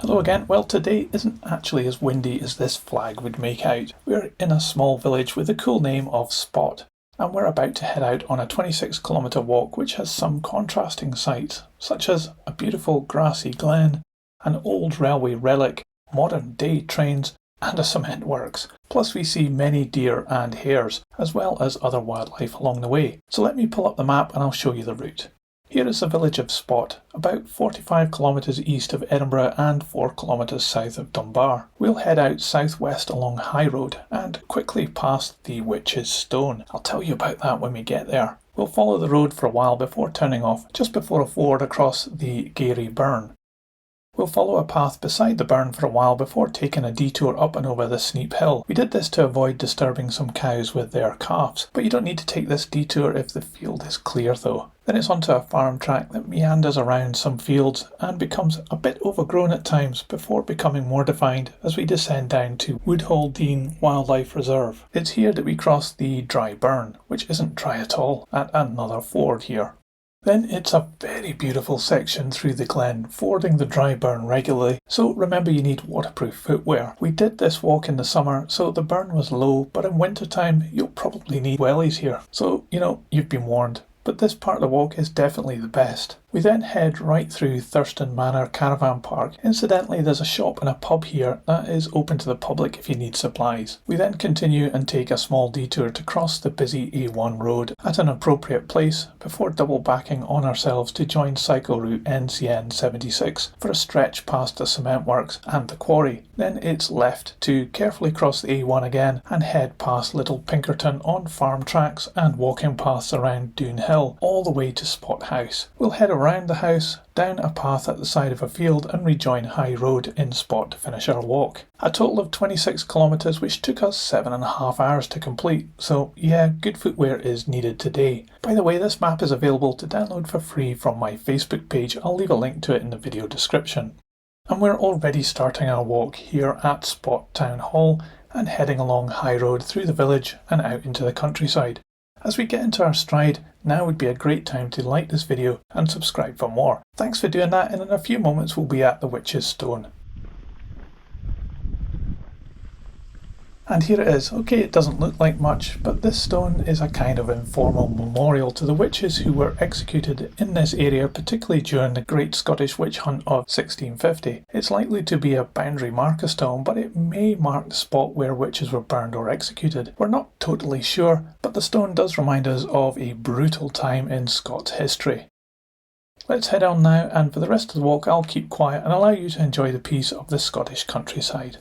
Hello again. Well, today isn't actually as windy as this flag would make out. We're in a small village with the cool name of Spott, and we're about to head out on a 26-kilometre walk which has some contrasting sights, such as a beautiful grassy glen, an old railway relic, modern day trains, and a cement works. Plus we see many deer and hares, as well as other wildlife along the way. So let me pull up the map and I'll show you the route. Here is the village of Spott, about 45 kilometres east of Edinburgh and 4 kilometres south of Dunbar. We'll head out southwest along High Road and quickly past the Witch's Stone. I'll tell you about that when we get there. We'll follow the road for a while before turning off just before a ford across the Garey Burn. We'll follow a path beside the burn for a while before taking a detour up and over the steep hill. We did this to avoid disturbing some cows with their calves, but you don't need to take this detour if the field is clear though. Then it's onto a farm track that meanders around some fields and becomes a bit overgrown at times before becoming more defined as we descend down to Woodhall Dean Wildlife Reserve. It's here that we cross the dry burn, which isn't dry at all, at another ford here. Then it's a very beautiful section through the glen, fording the dry burn regularly, so remember you need waterproof footwear. We did this walk in the summer, so the burn was low, but in winter time you'll probably need wellies here. So, you've been warned. But this part of the walk is definitely the best. We then head right through Thurston Manor Caravan Park. Incidentally, there's a shop and a pub here that is open to the public if you need supplies. We then continue and take a small detour to cross the busy A1 road at an appropriate place before double backing on ourselves to join cycle route NCN 76 for a stretch past the cement works and the quarry. Then it's left to carefully cross the A1 again and head past Little Pinkerton on farm tracks and walking paths around Doon Hill all the way to Spott House. We'll head around the house, down a path at the side of a field and rejoin High Road in Spott to finish our walk. A total of 26 kilometres which took us 7.5 hours to complete, so yeah, good footwear is needed today. By the way, this map is available to download for free from my Facebook page. I'll leave a link to it in the video description. And we're already starting our walk here at Spott Town Hall and heading along High Road through the village and out into the countryside. As we get into our stride, now would be a great time to like this video and subscribe for more. Thanks for doing that, and in a few moments we'll be at the Witch's Stone. And here it is. Okay, it doesn't look like much, but this stone is a kind of informal memorial to the witches who were executed in this area, particularly during the Great Scottish Witch Hunt of 1650. It's likely to be a boundary marker stone, but it may mark the spot where witches were burned or executed. We're not totally sure, but the stone does remind us of a brutal time in Scots history. Let's head on now, and for the rest of the walk I'll keep quiet and allow you to enjoy the peace of the Scottish countryside.